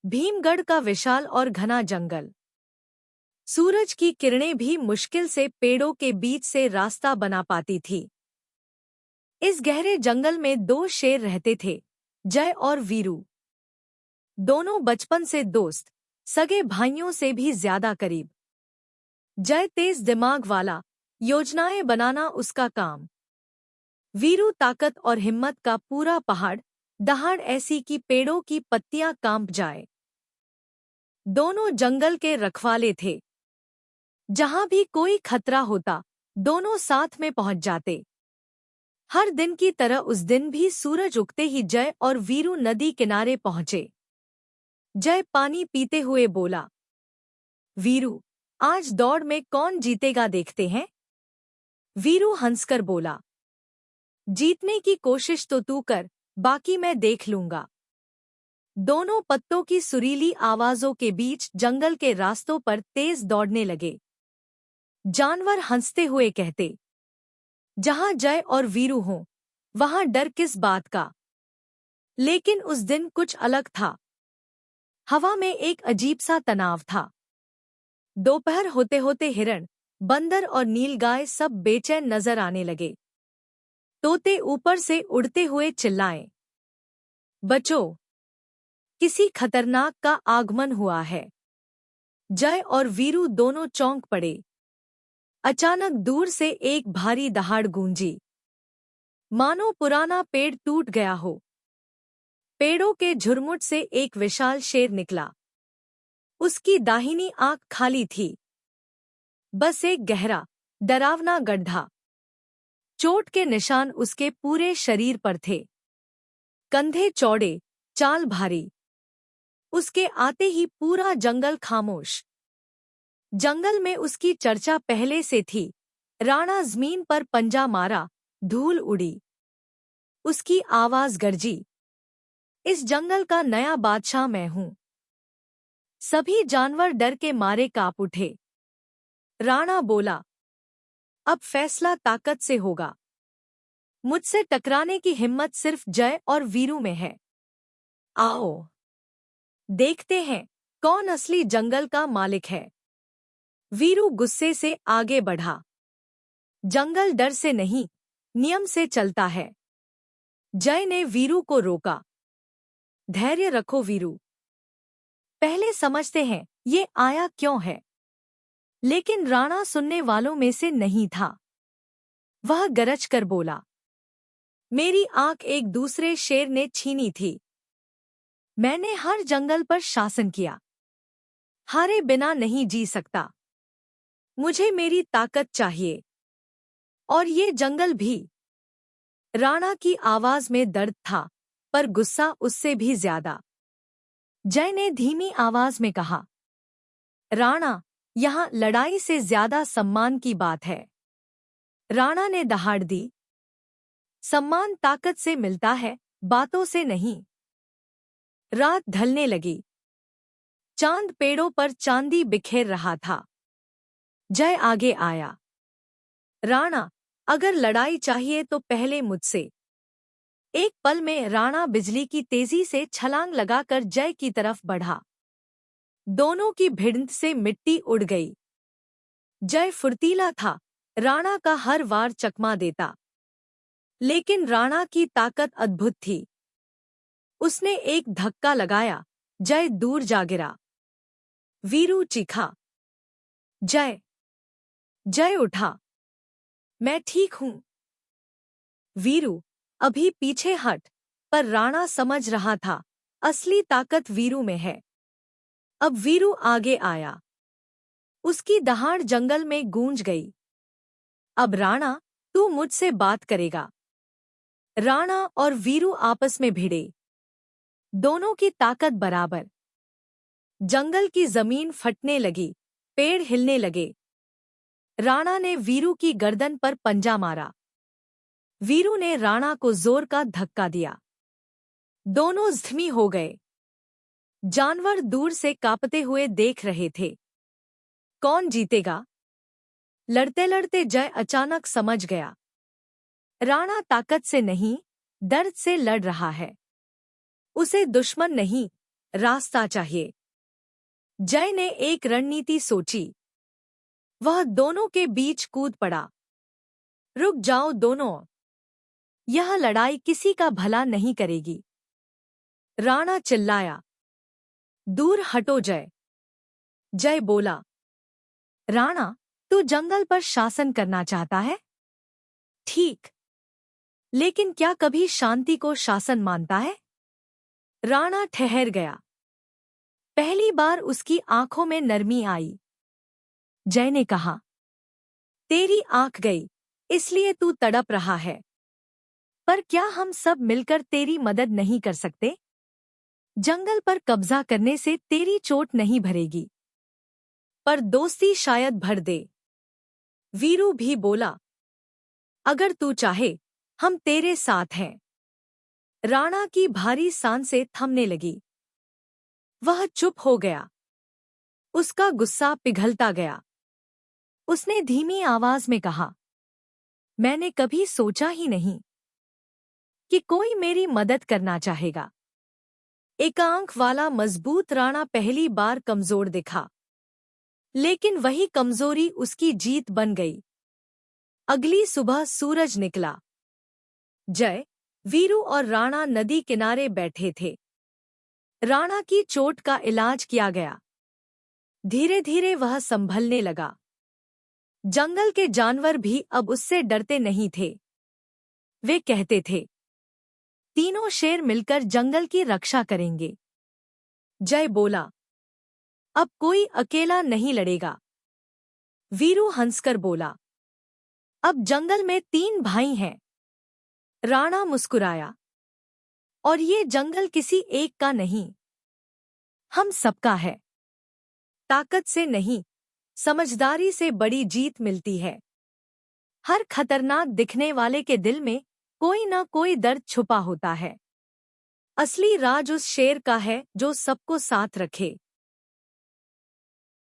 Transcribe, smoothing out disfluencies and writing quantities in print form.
भीमगढ़ का विशाल और घना जंगल। सूरज की किरणें भी मुश्किल से पेड़ों के बीच से रास्ता बना पाती थी। इस गहरे जंगल में दो शेर रहते थे, जय और वीरू। दोनों बचपन से दोस्त, सगे भाइयों से भी ज्यादा करीब। जय तेज दिमाग वाला, योजनाएं बनाना उसका काम। वीरू ताकत और हिम्मत का पूरा पहाड़, दहाड़ ऐसी कि पेड़ों की पत्तियां कांप जाए। दोनों जंगल के रखवाले थे। जहां भी कोई खतरा होता, दोनों साथ में पहुंच जाते। हर दिन की तरह उस दिन भी सूरज उगते ही जय और वीरू नदी किनारे पहुंचे। जय पानी पीते हुए बोला, वीरू, आज दौड़ में कौन जीतेगा देखते हैं? वीरू हंसकर बोला, जीतने की कोशिश तो तू कर, बाकी मैं देख लूंगा। दोनों पत्तों की सुरीली आवाजों के बीच जंगल के रास्तों पर तेज दौड़ने लगे। जानवर हंसते हुए कहते, जहां जय और वीरू हों, वहां डर किस बात का। लेकिन उस दिन कुछ अलग था। हवा में एक अजीब सा तनाव था। दोपहर होते होते हिरण, बंदर और नीलगाय सब बेचैन नजर आने लगे। तोते ऊपर से उड़ते हुए चिल्लाए, बचो, किसी खतरनाक का आगमन हुआ है। जय और वीरू दोनों चौंक पड़े। अचानक दूर से एक भारी दहाड़ गूंजी, मानो पुराना पेड़ टूट गया हो। पेड़ों के झुरमुट से एक विशाल शेर निकला। उसकी दाहिनी आंख खाली थी। बस एक गहरा, डरावना गड्ढा। चोट के निशान उसके पूरे शरीर पर थे। कंधे चौड़े, चाल भारी। उसके आते ही पूरा जंगल खामोश। जंगल में उसकी चर्चा पहले से थी। राणा जमीन पर पंजा मारा, धूल उड़ी। उसकी आवाज गरजी, इस जंगल का नया बादशाह मैं हूं। सभी जानवर डर के मारे कांप उठे। राणा बोला, अब फैसला ताकत से होगा। मुझसे टकराने की हिम्मत सिर्फ जय और वीरू में है। आओ, देखते हैं कौन असली जंगल का मालिक है। वीरू गुस्से से आगे बढ़ा। जंगल डर से नहीं, नियम से चलता है। जय ने वीरू को रोका। धैर्य रखो वीरू, पहले समझते हैं ये आया क्यों है। लेकिन राणा सुनने वालों में से नहीं था। वह गरज कर बोला, मेरी आंख एक दूसरे शेर ने छीनी थी। मैंने हर जंगल पर शासन किया। हारे बिना नहीं जी सकता। मुझे मेरी ताकत चाहिए, और ये जंगल भी। राणा की आवाज में दर्द था, पर गुस्सा उससे भी ज्यादा। जय ने धीमी आवाज में कहा, राणा, यहाँ लड़ाई से ज्यादा सम्मान की बात है। राणा ने दहाड़ दी, सम्मान ताकत से मिलता है, बातों से नहीं। रात ढलने लगी। चांद पेड़ों पर चांदी बिखेर रहा था। जय आगे आया, राणा, अगर लड़ाई चाहिए तो पहले मुझसे। एक पल में राणा बिजली की तेजी से छलांग लगाकर जय की तरफ बढ़ा। दोनों की भिड़ंत से मिट्टी उड़ गई। जय फुर्तीला था, राणा का हर वार चकमा देता। लेकिन राणा की ताकत अद्भुत थी। उसने एक धक्का लगाया, जय दूर जा गिरा। वीरू चीखा, जय। जय उठा, मैं ठीक हूं। वीरू, अभी पीछे हट। पर राणा समझ रहा था, असली ताकत वीरू में है। अब वीरू आगे आया। उसकी दहाड़ जंगल में गूंज गई। अब राणा, तू मुझसे बात करेगा। राणा और वीरू आपस में भिड़े। दोनों की ताकत बराबर। जंगल की जमीन फटने लगी, पेड़ हिलने लगे। राणा ने वीरू की गर्दन पर पंजा मारा। वीरू ने राणा को जोर का धक्का दिया। दोनों जख्मी हो गए। जानवर दूर से कांपते हुए देख रहे थे। कौन जीतेगा? लड़ते लड़ते जय अचानक समझ गया, राणा ताकत से नहीं, दर्द से लड़ रहा है। उसे दुश्मन नहीं, रास्ता चाहिए। जय ने एक रणनीति सोची। वह दोनों के बीच कूद पड़ा। रुक जाओ दोनों, यह लड़ाई किसी का भला नहीं करेगी। राणा चिल्लाया। दूर हटो जय। जय बोला। राणा, तू जंगल पर शासन करना चाहता है? ठीक, लेकिन क्या कभी शांति को शासन मानता है? राणा ठहर गया। पहली बार उसकी आंखों में नरमी आई। जय ने कहा, तेरी आंख गई, इसलिए तू तड़प रहा है। पर क्या हम सब मिलकर तेरी मदद नहीं कर सकते? जंगल पर कब्जा करने से तेरी चोट नहीं भरेगी, पर दोस्ती शायद भर दे। वीरू भी बोला, अगर तू चाहे, हम तेरे साथ हैं। राणा की भारी सांसें थमने लगी। वह चुप हो गया। उसका गुस्सा पिघलता गया। उसने धीमी आवाज में कहा, मैंने कभी सोचा ही नहीं कि कोई मेरी मदद करना चाहेगा। एक आंख वाला मजबूत राणा पहली बार कमजोर दिखा, लेकिन वही कमजोरी उसकी जीत बन गई। अगली सुबह सूरज निकला। जय, वीरू और राणा नदी किनारे बैठे थे। राणा की चोट का इलाज किया गया। धीरे धीरे वह संभलने लगा। जंगल के जानवर भी अब उससे डरते नहीं थे। वे कहते थे, तीनों शेर मिलकर जंगल की रक्षा करेंगे। जय बोला, अब कोई अकेला नहीं लड़ेगा। वीरू हंसकर बोला, अब जंगल में 3 भाई हैं। राणा मुस्कुराया, और ये जंगल किसी एक का नहीं, हम सबका है। ताकत से नहीं, समझदारी से बड़ी जीत मिलती है। हर खतरनाक दिखने वाले के दिल में कोई ना कोई दर्द छुपा होता है। असली राज उस शेर का है जो सबको साथ रखे।